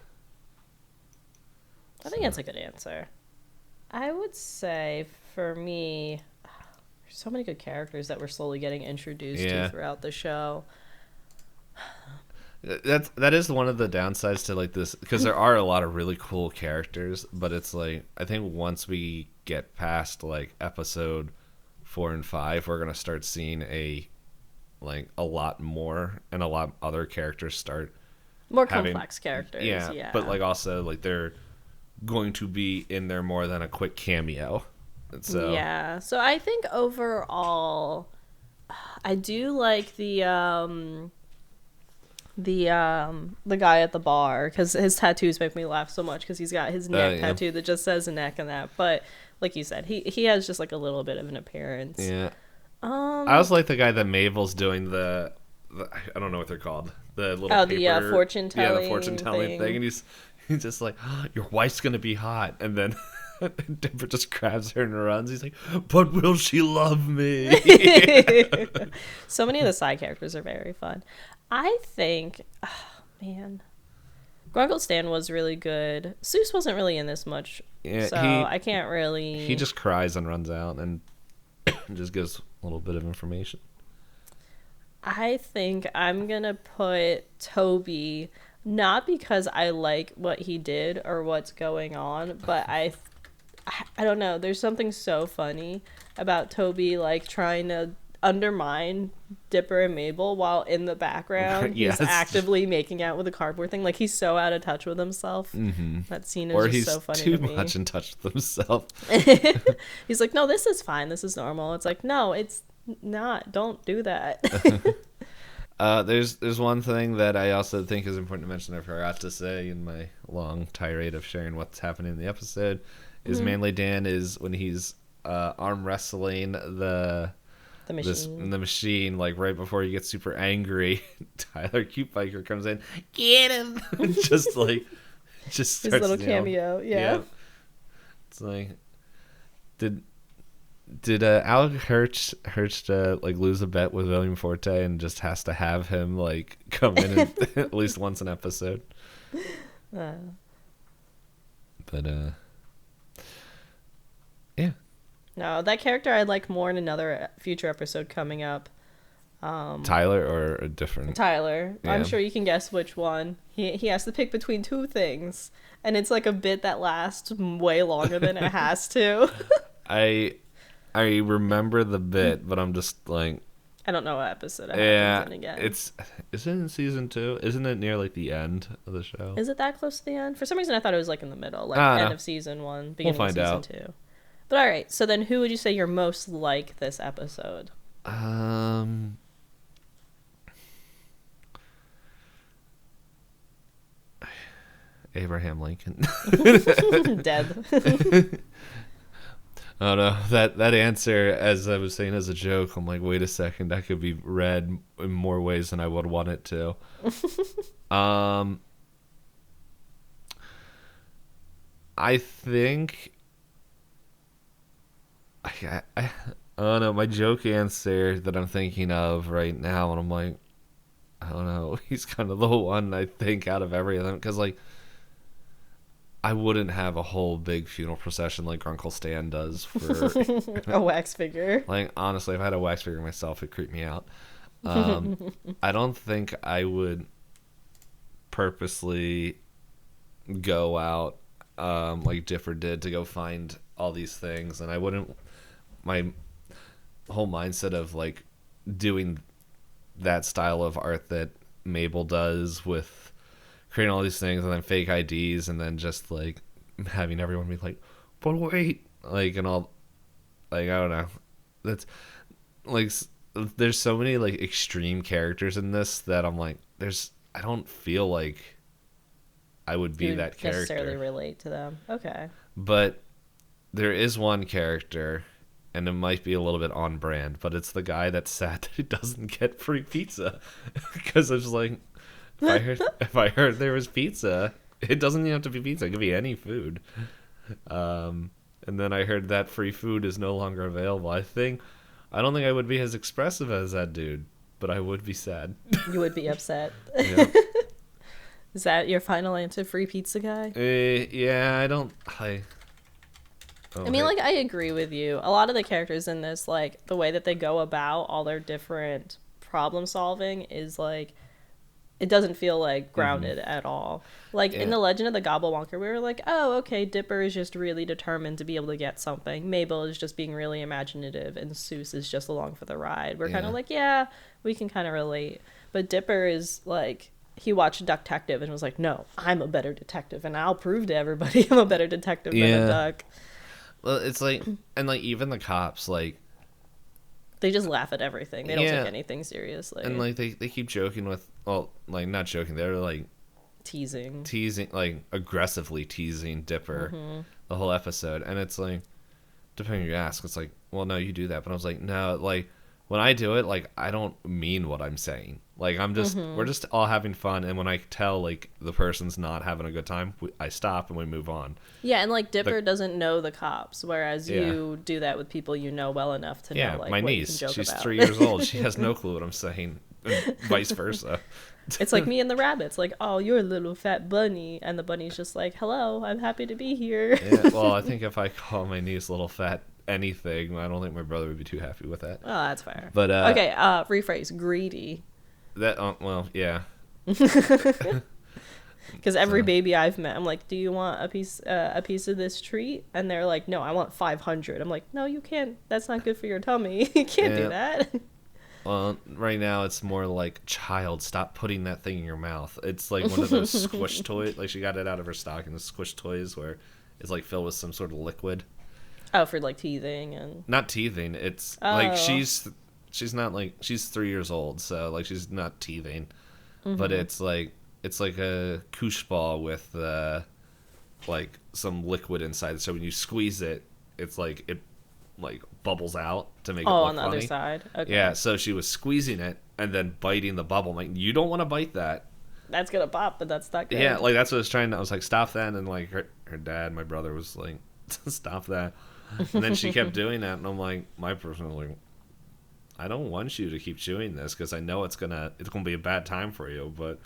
I think that's a good answer. I would say for me, there's so many good characters that we're slowly getting introduced to throughout the show. That is one of the downsides to like this, because there are a lot of really cool characters, but it's like, I think once we get past like episode 4 and 5, we're gonna start seeing a lot more, and a lot other characters start more complex characters. Yeah, but like also like they're going to be in there more than a quick cameo. So yeah, so I think overall, I do like the guy at the bar, because his tattoos make me laugh so much, because he's got his neck tattoo that just says neck and that. But like you said, he has just like a little bit of an appearance. Yeah. I also like the guy that Mabel's doing the I don't know what they're called, the little paper, fortune telling. Yeah, the fortune telling thing, and he's just like, oh, your wife's gonna be hot, and then Deborah just grabs her and runs. He's like, but will she love me? So many of the side characters are very fun. I think, Grunkle Stan was really good. Seuss wasn't really in this much, so I can't really. He just cries and runs out and just gives a little bit of information. I think I'm gonna put Toby, not because I like what he did or what's going on, but I don't know. There's something so funny about Toby like trying to undermine Dipper and Mabel while in the background he's actively making out with a cardboard thing. Like, he's so out of touch with himself. That scene is just so funny to me. Or he's too much in touch with himself. He's like, no, this is fine, this is normal. It's like, no, it's not, don't do that. There's one thing that I also think is important to mention I forgot to say in my long tirade of sharing what's happening in the episode is Manly Dan is when he's arm wrestling the machine, like right before he gets super angry, Tyler Cute Biker comes in, get him, just starts his little cameo. Yeah. It's like, did Alec Hirsch like lose a bet with William Forte and just has to have him like come in at least once an episode? But yeah. No, that character I'd like more in another future episode coming up. Tyler or a different? Tyler. Yeah. I'm sure you can guess which one. He has to pick between two things, and it's like a bit that lasts way longer than it has to. I remember the bit, but I'm just like, I don't know what episode it happens in again. Is it in season 2? Isn't it near like the end of the show? Is it that close to the end? For some reason, I thought it was like in the middle, like end of season 1, beginning of season 2. But all right, so then who would you say you're most like this episode? Abraham Lincoln. Dead. Oh no, that answer, as I was saying as a joke, I'm like, wait a second, that could be read in more ways than I would want it to. I think I don't know, my joke answer that I'm thinking of right now, and I'm like, I don't know, he's kind of the one I think out of every of them, because like, I wouldn't have a whole big funeral procession like Uncle Stan does for a wax figure. Like, honestly, if I had a wax figure myself, it'd creep me out. I don't think I would purposely go out like Dipper did to go find all these things, and I wouldn't. My whole mindset of like doing that style of art that Mabel does with creating all these things and then fake IDs and then just like having everyone be like, but wait, like, and all, like, I don't know, that's like, there's so many like extreme characters in this that I'm like, I don't feel like I would be that character. Necessarily relate to them. Okay. But there is one character, and it might be a little bit on brand, but it's the guy that's sad that he doesn't get free pizza because it's like, if I heard there was pizza, it doesn't even have to be pizza. It could be any food. And then I heard that free food is no longer available. I don't think I would be as expressive as that dude, but I would be sad. You would be upset. Yeah. Is that your final answer, free pizza guy? Yeah, I mean, like, I agree with you. A lot of the characters in this, like, the way that they go about all their different problem solving is like, it doesn't feel like grounded at all. Like in The Legend of the Gobblewonker, we were like, oh, okay, Dipper is just really determined to be able to get something. Mabel is just being really imaginative, and Seuss is just along for the ride. We're kind of like, yeah, we can kind of relate. But Dipper is like, he watched Duck-tective and was like, no, I'm a better detective, and I'll prove to everybody I'm a better detective than a duck. Well, it's like, and like even the cops, like, they just laugh at everything. They don't take anything seriously. And like they keep joking with, well, like not joking, they're like teasing, like aggressively teasing Dipper the whole episode. And it's like, depending on who you ask, it's like, well, no, you do that. But I was like, no, like when I do it, like I don't mean what I'm saying. Like I'm just, we're just all having fun. And when I tell like the person's not having a good time, I stop and we move on. Yeah, and like Dipper doesn't know the cops, whereas you do that with people you know well enough to know like my what niece, you can joke she's about. 3 years old. She has no clue what I'm saying, and vice versa. It's like me and the rabbits, like, oh, you're a little fat bunny, and the bunny's just like, hello, I'm happy to be here. Yeah, well, I think if I call my niece little fat anything, I don't think my brother would be too happy with that. Oh, that's fair. But okay, rephrase, greedy. That well, yeah. Because every baby I've met, I'm like, do you want a piece of this treat? And they're like, no, I want 500. I'm like, no, you can't. That's not good for your tummy. You can't do that. Well, right now it's more like, child, stop putting that thing in your mouth. It's like one of those squish toys. Like she got it out of her stocking, the squish toys where it's like filled with some sort of liquid. Oh, for like teething and. Not teething. It's like she's not like, she's 3 years old, so like she's not teething, but it's like a koosh ball with like some liquid inside. So when you squeeze it, it's like it like bubbles out to make it look on the funny. other side. Okay. Yeah, so she was squeezing it and then biting the bubble. I'm like, you don't want to bite that. That's gonna pop, but that's not good. Yeah, like that's what I was trying to. I was like, stop that, and like her dad, my brother, was like, stop that. And then she kept doing that, and I'm like, my person was like, I don't want you to keep chewing this because I know it's gonna be a bad time for you, but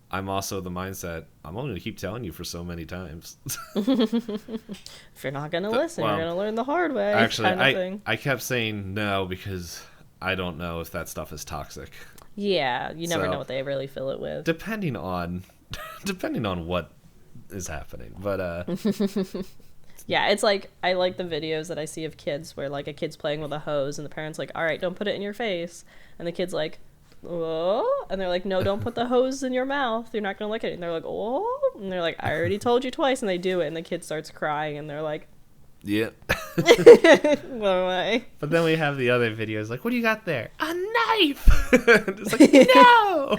I'm also the mindset, I'm only gonna keep telling you for so many times. If you're not gonna listen, you're gonna learn the hard way. Actually, kind of thing. I kept saying no because I don't know if that stuff is toxic. Yeah, you never So, know what they really fill it with. Depending on what is happening. But Yeah, it's like, I like the videos that I see of kids where, like, a kid's playing with a hose and the parent's like, all right, don't put it in your face. And the kid's like, oh, and they're like, no, don't put the hose in your mouth. You're not going to lick it. And they're like, oh, and they're like, I already told you twice. And they do it. And the kid starts crying and they're like, yeah. go away. But then we have the other videos like, what do you got there? A knife. It's like, no.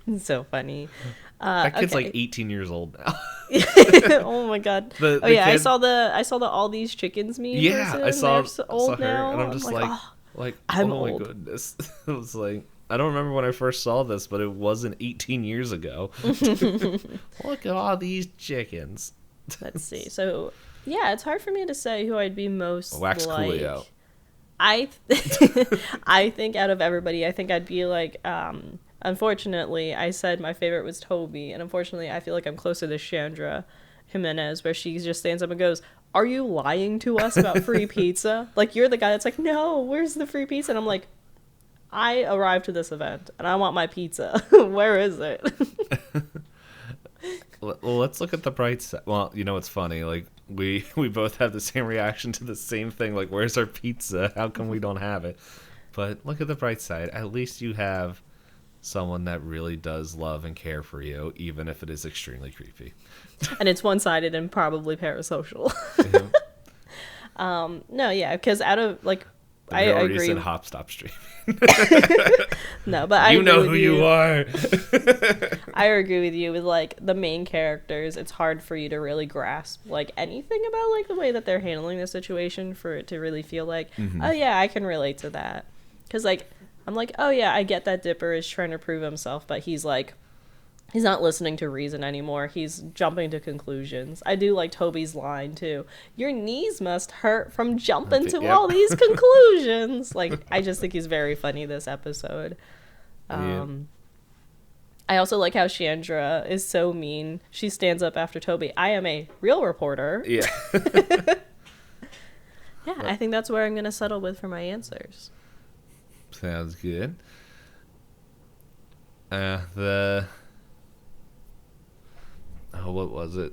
It's so funny. That kid's okay. like 18 years old now. Oh my god. The yeah, kid, I saw the all these chickens meme. Yeah, person. I saw They're so old her, now. and I'm just like, oh, I'm oh old. my goodness. It was like, I don't remember when I first saw this, but it wasn't 18 years ago. Look at all these chickens. Let's see. So, yeah, it's hard for me to say who I'd be most Wax like. Coolio. I think out of everybody, I think I'd be like, unfortunately, I said my favorite was Toby, and unfortunately, I feel like I'm closer to Chandra Jimenez, where she just stands up and goes, are you lying to us about free pizza? Like, you're the guy that's like, no, where's the free pizza? And I'm like, I arrived to this event, and I want my pizza. Where is it? Well, let's look at the bright side. Well, you know what's funny? Like, we both have the same reaction to the same thing. Like, where's our pizza? How come we don't have it? But look at the bright side. At least you have someone that really does love and care for you, even if it is extremely creepy. And it's one-sided and probably parasocial. Yeah. No, yeah, because out of, like, I already agree. said hop, stop streaming. No, but I you agree know with who you are. I agree with you with, like, the main characters. It's hard for you to really grasp, like, anything about, like, the way that they're handling the situation for it to really feel like, oh yeah, I can relate to that. Because, like, I'm like, oh yeah, I get that Dipper is trying to prove himself, but he's like, he's not listening to reason anymore. He's jumping to conclusions. I do like Toby's line too. Your knees must hurt from jumping to all these conclusions. Like, I just think he's very funny this episode. I also like how Chandra is so mean. She stands up after Toby. I am a real reporter. Yeah. Yeah, I think that's where I'm going to settle with for my answers. Sounds good. What was it?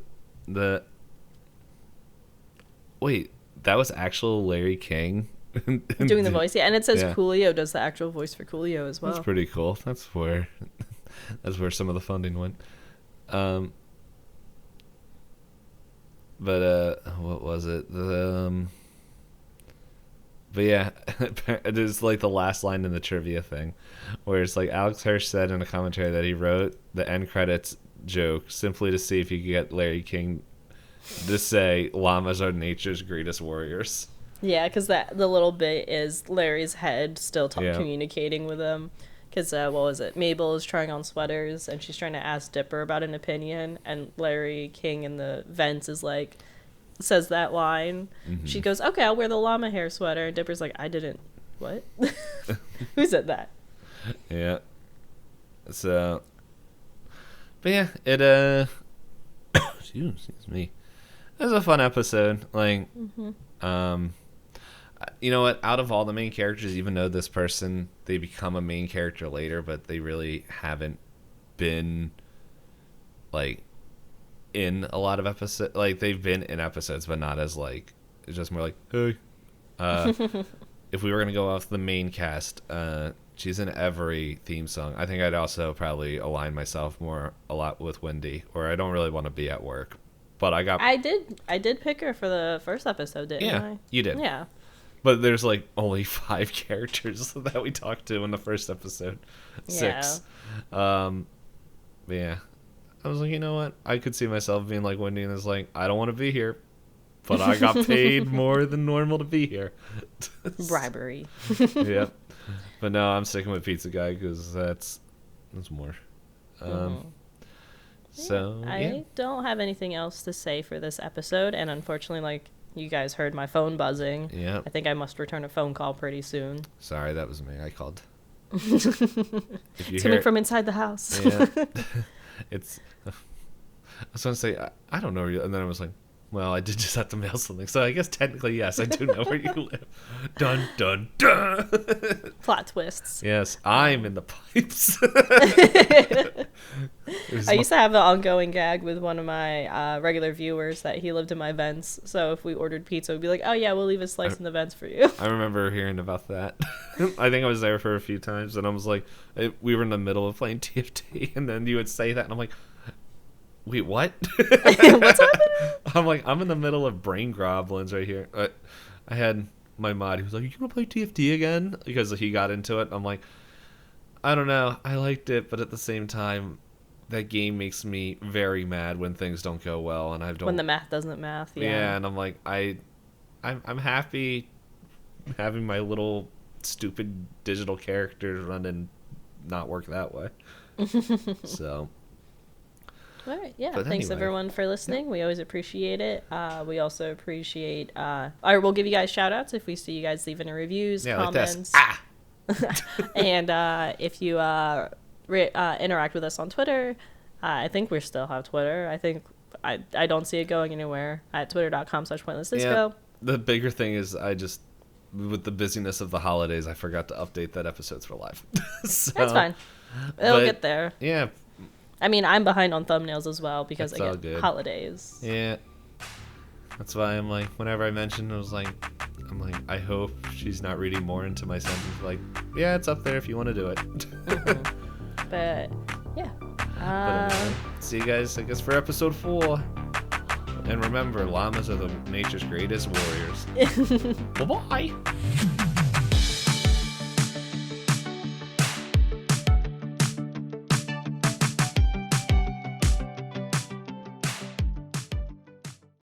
Wait, that was actual Larry King doing the voice, yeah, and it says Yeah. Coolio does the actual voice for Coolio as well. That's pretty cool. That's where some of the funding went. But what was it? But yeah, it is like the last line in the trivia thing, where it's like Alex Hirsch said in a commentary that he wrote the end credits joke simply to see if he could get Larry King to say llamas are nature's greatest warriors. Yeah, because the little bit is Larry's head still communicating with him. Because, what was it? Mabel is trying on sweaters, and she's trying to ask Dipper about an opinion, and Larry King in the vents is like, says that line. Mm-hmm. She goes, okay, I'll wear the llama hair sweater, and Dipper's like, I didn't, what? Who said that? Yeah. So, but yeah, it, excuse me. It was a fun episode. Like, you know what? Out of all the main characters, even though this person, they become a main character later, but they really haven't been, like, in a lot of episodes. Like, they've been in episodes, but not as, like, it's just more like, hey. If we were going to go off the main cast, she's in every theme song. I think I'd also probably align myself a lot with Wendy, or I don't really want to be at work. But I did pick her for the first episode, didn't I? Yeah, you did. Yeah. But there's, like, only 5 characters that we talked to in the first episode. 6. But yeah. I was like, you know what? I could see myself being like Wendy and is like, I don't want to be here, but I got paid more than normal to be here. Bribery. Yep. But no, I'm sticking with Pizza Guy because that's more. So, I don't have anything else to say for this episode, and unfortunately, like, you guys heard my phone buzzing. Yeah. I think I must return a phone call pretty soon. Sorry, that was me. I called. It's coming from inside the house. Yeah. I was going to say, I don't know. And then I was like, Well, I did just have to mail something, so I guess technically, yes, I do know where you live. Dun, dun, dun. Plot twists. Yes, I'm in the pipes. I used to have an ongoing gag with one of my regular viewers that he lived in my vents. So if we ordered pizza, we'd be like, oh yeah, we'll leave a slice in the vents for you. I remember hearing about that. I think I was there for a few times, and I was like, we were in the middle of playing TFT, and then you would say that, and I'm like, wait, what? What's happening? I'm like, I'm in the middle of Brain Goblins right here. I had my mod, he was like, you want to play TFT again? Because he got into it. I'm like, I don't know. I liked it, but at the same time, that game makes me very mad when things don't go well, and I don't. When the math doesn't math, yeah. Yeah, and I'm like, I'm happy having my little stupid digital characters run and not work that way. So. All right, yeah. But Thanks anyway. everyone for listening. Yeah. We always appreciate it. We also appreciate. We'll give you guys shout outs if we see you guys leaving reviews, comments. Like this. And if you interact with us on Twitter, I think we still have Twitter. I think I don't see it going anywhere at twitter.com/pointlessdisco. Yeah, the bigger thing is with the busyness of the holidays, I forgot to update that episodes were live. So, that's fine. It'll get there. Yeah. I mean, I'm behind on thumbnails as well because That's all again, good. holidays. Yeah. That's why I'm like, whenever I mention, I'm like, I hope she's not reading more into my sentence. Like, yeah, it's up there if you want to do it. Mm-hmm. But yeah. See you guys, I guess, for episode 4. And remember, llamas are nature's greatest warriors. Bye-bye.